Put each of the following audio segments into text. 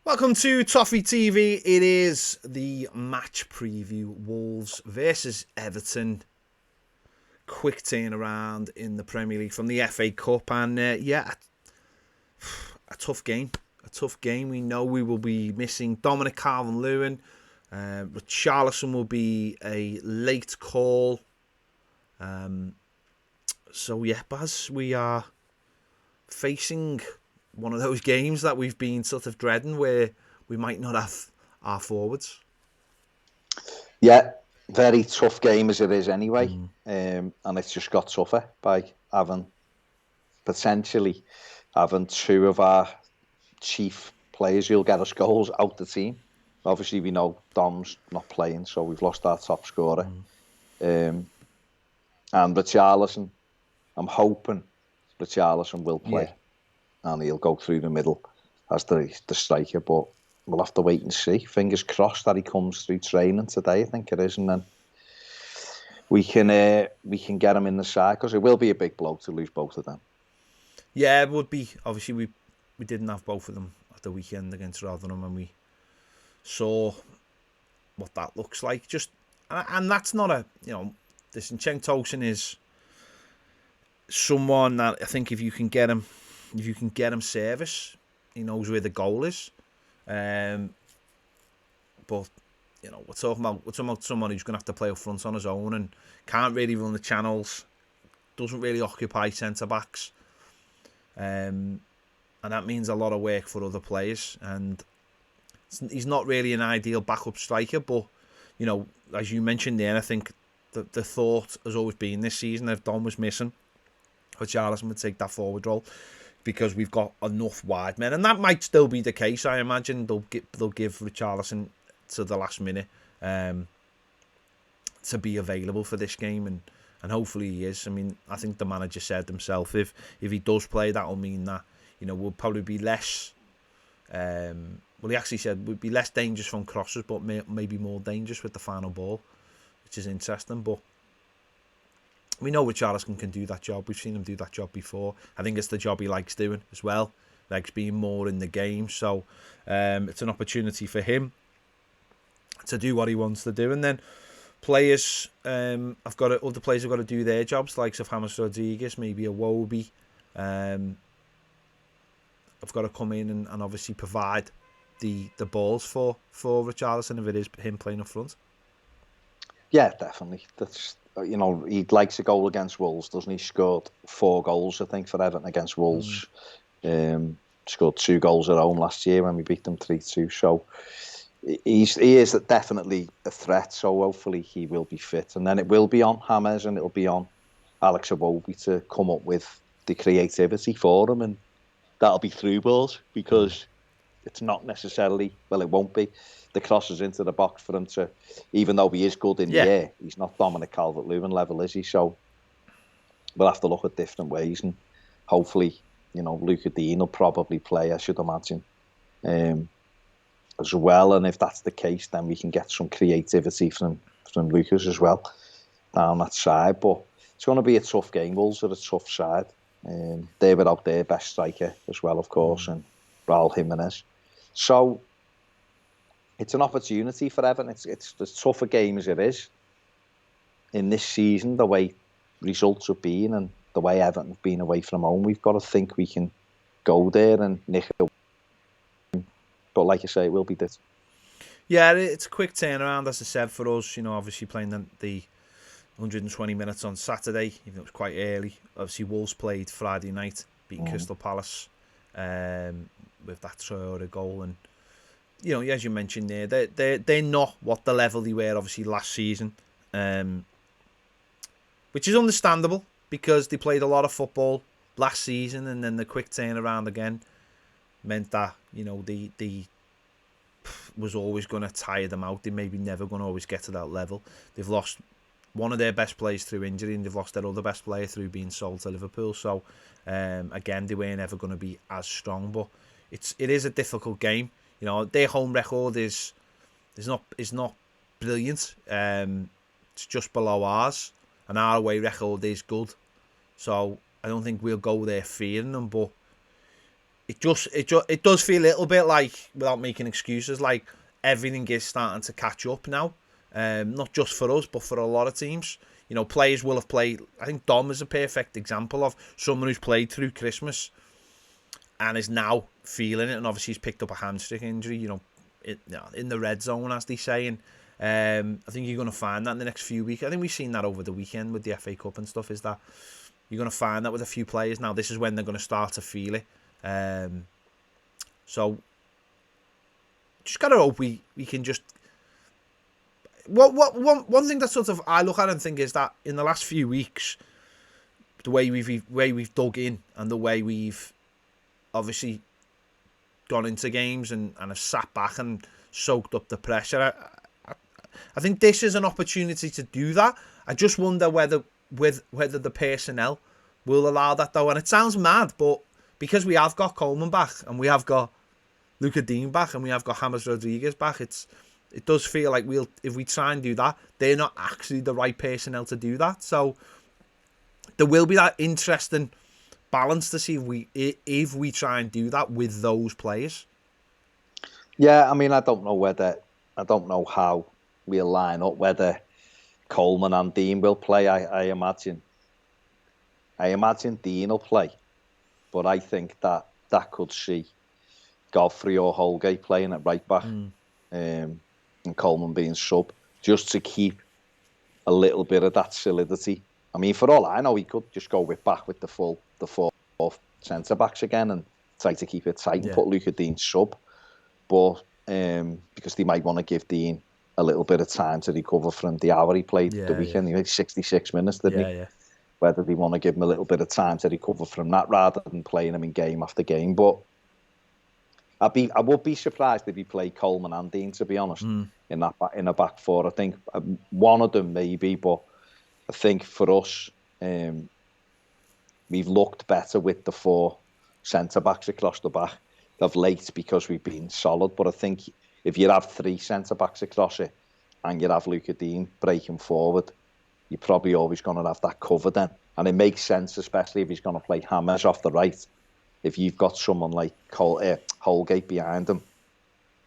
Welcome to Toffee TV. It is the match preview. Wolves versus Everton. Quick turnaround in the Premier League from the FA Cup. And a tough game. A tough game. We know we will be missing Dominic Calvert-Lewin. Richarlison will be a late call. Baz, we are facing one of those games that we've been sort of dreading where we might not have our forwards. Yeah, very tough game as it is anyway. And it's just got tougher by potentially having two of our chief players who'll get us goals out the team. Obviously, we know Dom's not playing, so we've lost our top scorer. And Richarlison, I'm hoping Richarlison will play. And he'll go through the middle as the striker, but we'll have to wait and see. Fingers crossed that he comes through training today, I think it is, and then we can get him in the side, because it will be a big blow to lose both of them. Yeah, it would be. Obviously, we didn't have both of them at the weekend against Rotherham, and we saw what that looks like. And that's not listen, Cenk Tosun is someone that I think if you can get him service, he knows where the goal is. But we're talking about someone who's going to have to play up front on his own and can't really run the channels, doesn't really occupy centre backs, and that means a lot of work for other players. And he's not really an ideal backup striker, but as you mentioned there, I think the thought has always been this season, if Dom was missing, Richarlison would take that forward role, because we've got enough wide men, and that might still be the case. I imagine they'll give Richarlison to the last minute to be available for this game, and hopefully he is. I mean, I think the manager said himself, if he does play, that'll mean that we'll probably be less. He actually said we'd be less dangerous from crosses, but maybe more dangerous with the final ball, which is interesting. But we know Richarlison can do that job. We've seen him do that job before. I think it's the job he likes doing as well. Likes being more in the game. So it's an opportunity for him to do what he wants to do. And then players, other players have got to do their jobs, like James Rodriguez, maybe a Wobie. I've got to come in and obviously provide the balls for Richarlison if it is him playing up front. Yeah, definitely. That's... he likes a goal against Wolves, doesn't he? Scored 4 goals, I think, for Everton against Wolves. Scored 2 goals at home last year when we beat them 3-2. So he is definitely a threat. So hopefully he will be fit. And then it will be on James and it'll be on Alex Iwobi to come up with the creativity for him. And that'll be through balls, because it's not necessarily, well, it won't be the crosses into the box for him to, even though he is good in the air, he's not Dominic Calvert-Lewin level, is he? So we'll have to look at different ways, and hopefully, Luca Dean will probably play, I should imagine, as well. And if that's the case, then we can get some creativity from Lucas as well down that side. But it's going to be a tough game. Wolves are a tough side. They're without their best striker as well, of course, and Raul Jimenez. So it's an opportunity for Everton. It's as tough a game as it is in this season, the way results have been and the way Everton have been away from home. We've got to think we can go there and nick it. But like I say, it will be this. Yeah, it's a quick turnaround, as I said, for us. Obviously playing the 120 minutes on Saturday, even though it was quite early. Obviously, Wolves played Friday night, beating Crystal Palace with that Traore goal. And as you mentioned there, they're not what the level they were obviously last season, which is understandable because they played a lot of football last season, and then the quick turnaround again meant that they was always going to tire them out. They maybe never going to always get to that level. They've lost one of their best players through injury, and they've lost their other best player through being sold to Liverpool. So again, they weren't ever going to be as strong, but it is a difficult game. Their home record is not brilliant. It's just below ours, and our away record is good. So I don't think we'll go there fearing them. But it does feel a little bit like, without making excuses, like everything is starting to catch up now. Not just for us, but for a lot of teams. Players will have played. I think Dom is a perfect example of someone who's played through Christmas and is now feeling it. And obviously he's picked up a hamstring injury, in the red zone, as they say. And I think you're going to find that in the next few weeks. I think we've seen that over the weekend with the FA Cup and stuff, is that you're going to find that with a few players now. This is when they're going to start to feel it. So just gotta hope we can just. One thing that sort of I look at and think is that in the last few weeks, the way we've dug in and the way we've obviously gone into games and have sat back and soaked up the pressure. I think this is an opportunity to do that. I just wonder whether the personnel will allow that, though. And it sounds mad, but because we have got Coleman back and we have got Luca Dean back and we have got James Rodriguez back, it does feel like if we try and do that, they're not actually the right personnel to do that. So there will be that interesting balance to see if we try and do that with those players. Yeah, I mean, I don't know how we'll line up, whether Coleman and Dean will play. I imagine Dean will play, but I think that could see Godfrey or Holgate playing at right back, and Coleman being sub, just to keep a little bit of that solidity. I mean, for all I know, he could just go back with the four centre backs again and try to keep it tight and put Luca Dean sub. But because they might want to give Dean a little bit of time to recover from the hour he played the weekend. He had 66 minutes, didn't he? Yeah. Whether they want to give him a little bit of time to recover from that rather than playing him in game after game. But I would be surprised if he played Coleman and Dean, to be honest, in a back four. I think one of them maybe, but I think for us, we've looked better with the four centre backs across the back of late because we've been solid. But I think if you have three centre backs across it and you have Luca Dean breaking forward, you're probably always going to have that cover then. And it makes sense, especially if he's going to play Hammers off the right. If you've got someone like Holgate behind him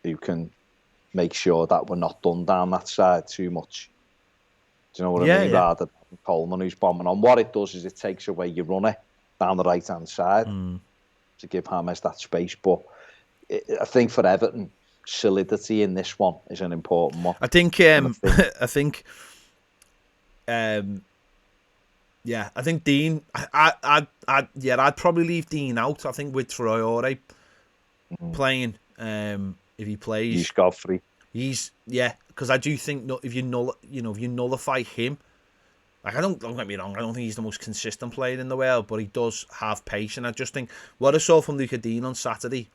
who can make sure that we're not done down that side too much. Do you know what I mean? Rather than Coleman who's bombing on. What it does is it takes away your runner down the right-hand side to give Hammers that space. But I think for Everton, solidity in this one is an important one. I think Dean. I'd probably leave Dean out. I think with Traore playing, if he plays, he's Godfrey. Because I do think if you nullify him, like don't get me wrong, I don't think he's the most consistent player in the world, but he does have pace. And I just think what I saw from Luca Dean on Saturday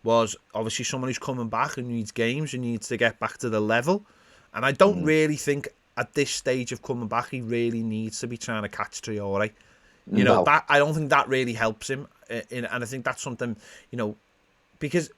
was obviously someone who's coming back and needs games and needs to get back to the level. And I don't really think at this stage of coming back he really needs to be trying to catch Traore. That I don't think that really helps him. And I think that's something, because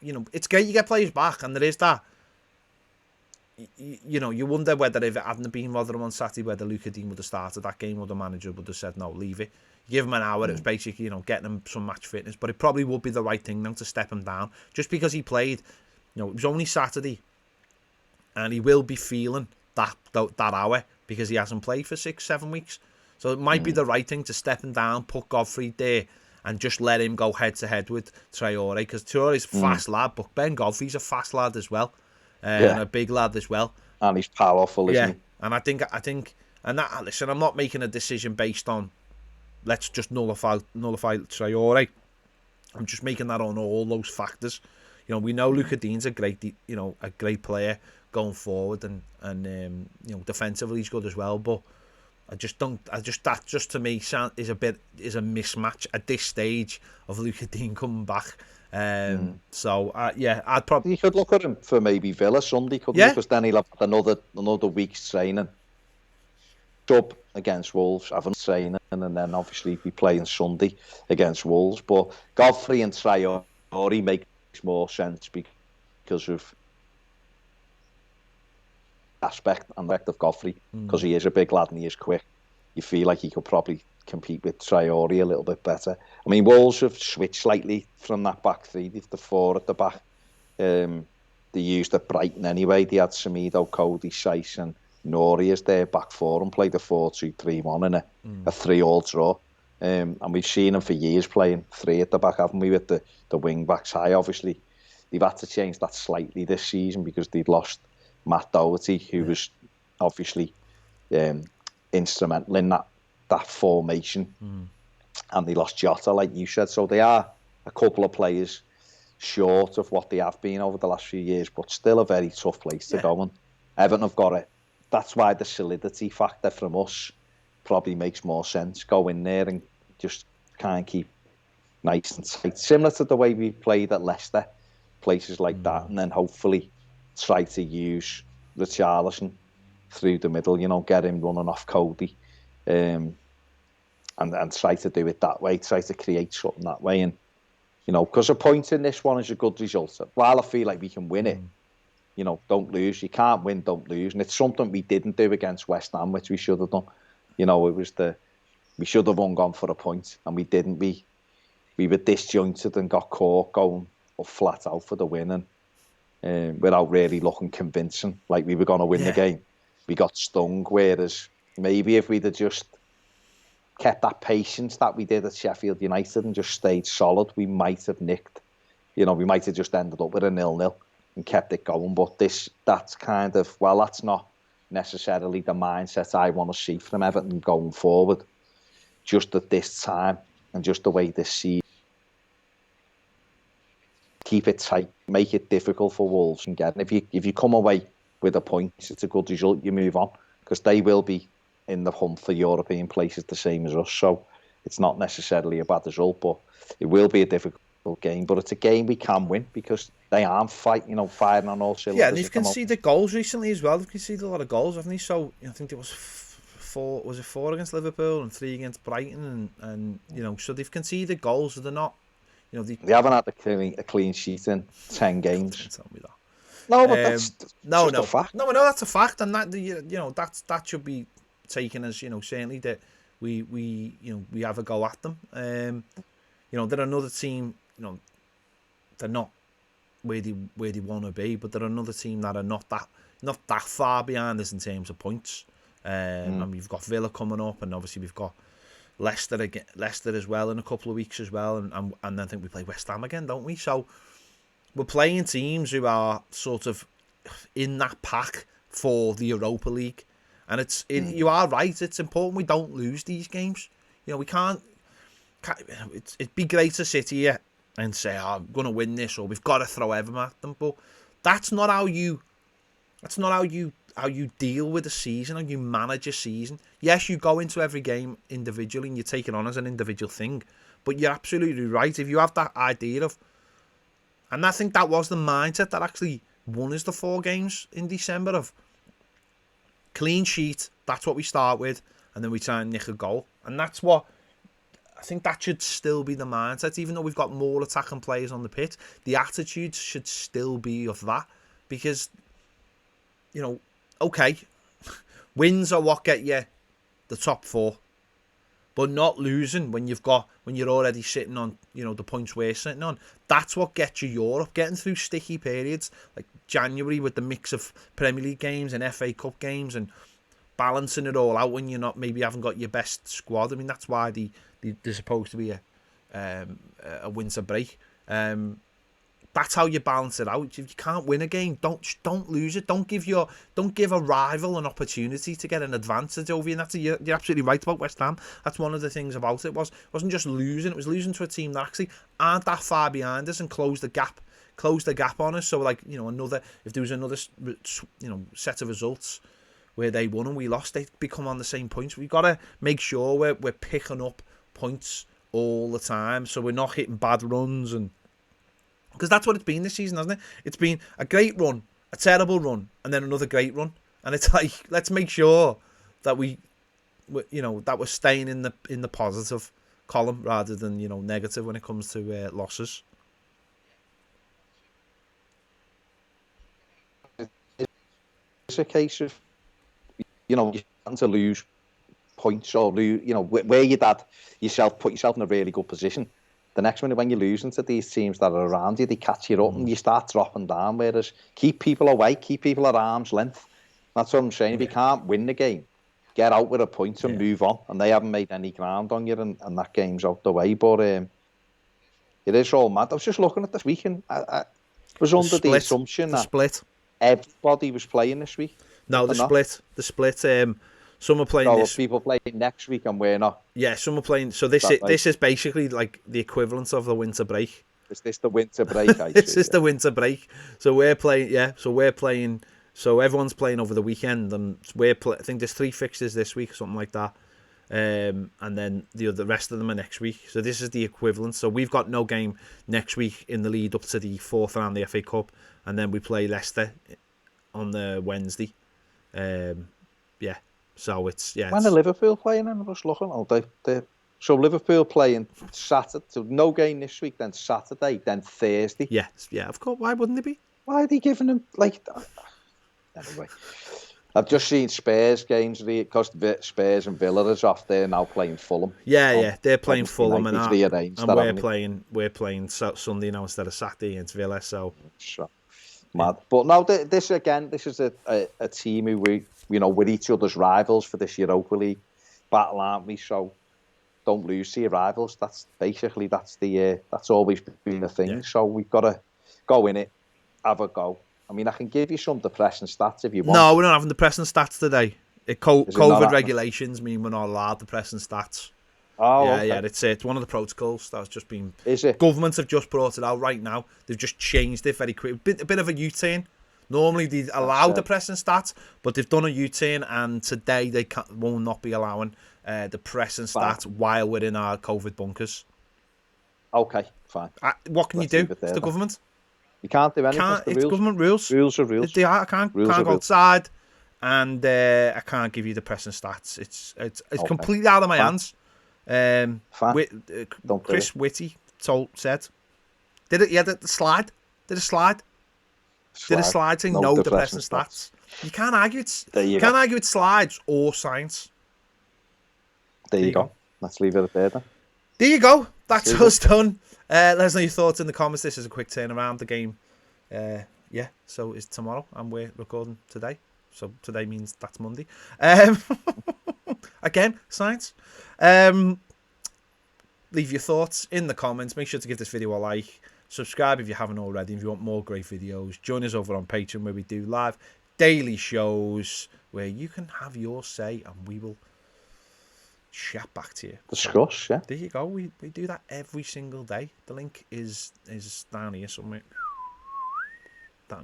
it's great you get players back, and there is that. You wonder whether if it hadn't been Rotherham on Saturday, whether Luca Dean would have started that game or the manager would have said, no, leave it. Give him an hour, it was basically, getting him some match fitness. But it probably would be the right thing now to step him down. Just because he played, it was only Saturday. And he will be feeling that hour because he hasn't played for 6-7 weeks. So it might be the right thing to step him down, put Godfrey there, and just let him go head-to-head with Traore. Because Traore's a fast lad, but Ben Godfrey's a fast lad as well. And a big lad as well. And he's powerful, isn't he? And I think, and that, listen, I'm not making a decision based on let's just nullify Traore. I'm just making that on all those factors. We know Luca Dean's a great player going forward, and defensively he's good as well. But that just to me is a mismatch at this stage of Luca Dean coming back. So I'd probably. You could look at him for maybe Villa Sunday, couldn't you? Because then he'll have another week's training. Sub against Wolves, having training, and then obviously be playing Sunday against Wolves. But Godfrey and Traore makes more sense because of aspect of Godfrey, because he is a big lad and he is quick. You feel like he could probably compete with Traore a little bit better. I mean, Wolves have switched slightly from that back three. They've the four at the back. They used at Brighton anyway. They had Semedo, Cody, Saiss and Nori as their back four and played a 4-2-3-1 and a 3-all draw. And we've seen them for years playing three at the back, haven't we, with the wing backs high. Obviously, they've had to change that slightly this season because they'd lost Matt Doherty, who was obviously instrumental in that formation. And they lost Jota, like you said. So they are a couple of players short of what they have been over the last few years, but still a very tough place to go. And Everton have got it. That's why the solidity factor from us probably makes more sense. Go in there and just kind of keep nice and tight. Similar to the way we played at Leicester, places like that. And then hopefully try to use Richarlison through the middle, you know, get him running off Cody. And try to do it that way, try to create something that way. And, you know, because a point in this one is a good result. While I feel like we can win it, you know, don't lose. You can't win, don't lose. And it's something we didn't do against West Ham, which we should have done. You know, we should have gone for a point, and we didn't. We were disjointed and got caught going up flat out for the win, and without really looking convincing, like we were going to win the game. We got stung, whereas maybe if we'd have just kept that patience that we did at Sheffield United and just stayed solid, we might have nicked. You know, we might have just ended up with a 0-0 and kept it going. But that's kind of, well, that's not necessarily the mindset I want to see from Everton going forward. Just at this time and just the way this season, keep it tight, make it difficult for Wolves and get. And if you come away with a point, it's a good result. You move on because they will be in the hunt for European places the same as us. So it's not necessarily a bad result, but it will be a difficult game. But it's a game we can win because they aren't firing on all cylinders. Yeah, and they've conceded goals recently as well. They've conceded a lot of goals, haven't they? So I think it was four against Liverpool and 3 against Brighton, and you know, so they've conceded goals. So they're not, you know, they haven't had a clean sheet in 10 games. Don't tell me that. No, but that's just a fact. No, that's a fact, and that you know that should be taken as, you know, certainly that we have a go at them. You know, they're another team. You know, they're not where they want to be, but they're another team that are not that far behind us in terms of points. And we've got Villa coming up, and obviously we've got Leicester as well in a couple of weeks as well, and then I think we play West Ham again, don't we? So we're playing teams who are sort of in that pack for the Europa League. And you are right, it's important we don't lose these games. You know, we can't it'd be great to sit here and say, oh, I'm going to win this, or we've got to throw Everton at them. But that's not how you deal with a season, how you manage a season. Yes, you go into every game individually and you take it on as an individual thing. But you're absolutely right. If you have that idea of, and I think that was the mindset that actually won us the 4 games in December of, clean sheet, that's what we start with, and then we try and nick a goal. And that's what I think that should still be the mindset. Even though we've got more attacking players on the pitch, the attitude should still be of that. Because, you know, okay, wins are what get you the top 4, but not losing when you're already sitting on, you know, the points we're sitting on. That's what gets you Europe. Getting through sticky periods like January with the mix of Premier League games and FA Cup games and balancing it all out when you're not, maybe haven't got your best squad. I mean, that's why there's supposed to be a winter break. That's how you balance it out. If you can't win a game, don't lose it. Don't give a rival an opportunity to get an advantage over you. And you're absolutely right about West Ham. That's one of the things about it. Wasn't just losing. It was losing to a team that actually aren't that far behind us and closed the gap on us. So, like, you know, if there was another, you know, set of results where they won and we lost, they'd become on the same points. We've got to make sure we're picking up points all the time, so we're not hitting bad runs, and because that's what it's been this season, hasn't it? It's been a great run, a terrible run, and then another great run. And it's like, let's make sure that we're staying in the positive column rather than, you know, negative when it comes to losses. It's a case of, you know, you tend to lose points or where you'd had put yourself in a really good position. The next minute when you're losing to these teams that are around you, they catch you up and you start dropping down. Whereas keep people away, keep people at arm's length. That's what I'm saying. If you can't win the game, get out with a point and move on. And they haven't made any ground on you, and that game's out the way. But it is all mad. I was just looking at this week, and I was under the assumption that everybody was playing this week. No, the split. Some are playing this. People playing next week and we're not. Yeah, some are playing. So this is basically like the equivalent of the winter break. Is this the winter break? This is the winter break. So we're playing. Yeah, so we're playing. So everyone's playing over the weekend, and I think there's 3 fixtures this week, something like that. And then the rest of them are next week. So this is the equivalent. So we've got no game next week in the lead up to the 4th round of the FA Cup, and then we play Leicester on the Wednesday. Yeah. So it's When are Liverpool playing? And I was looking. So Liverpool playing Saturday. So no game this week. Then Saturday. Then Thursday. Yeah. Of course. Why wouldn't it be? Why are they giving them like that? Anyway, I've just seen Spurs games because Spurs and Villa is off there now playing Fulham. Yeah, they're playing Fulham and we're playing Sunday now instead of Saturday against Villa. So mad. But now this is a team who we're each other's rivals for this Europa League battle, aren't we? So don't lose to your rivals. That's always been the thing. Yeah. So we've got to go in it, have a go. I mean, I can give you some depressing stats if you want. No, we're not having depressing stats today. COVID regulations mean we're not allowed depressing stats. Oh, yeah, okay. Yeah, it's one of the protocols that's just been... Is it? Governments have just brought it out right now. They've just changed it very quickly. A bit of a U-turn. Normally they allow depressing stats, but they've done a U-turn, and today they will not be allowing depressing stats while we're in our COVID bunkers. Okay, fine. What can you do? It's the government. You can't do anything. It's government rules. Rules are rules. I can't go outside, and I can't give you depressing stats. It's completely out of my hands. Chris Whitty said, did it? Yeah, the slide. Did a slide saying no depressing stats. You can't argue it's. You can't argue it's slides or science. There you go. Let's leave it at there then. There you go. That's us done. Let us know your thoughts in the comments. This is a quick turnaround. The game, so it's tomorrow, and we're recording today. So today means that's Monday. Again, science. Leave your thoughts in the comments. Make sure to give this video a like. Subscribe if you haven't already. If you want more great videos, join us over on Patreon, where we do live daily shows where you can have your say, and we will chat back to you. Discuss, yeah. There you go. We do that every single day. The link is down here somewhere. There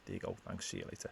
you go. Thanks. See you later.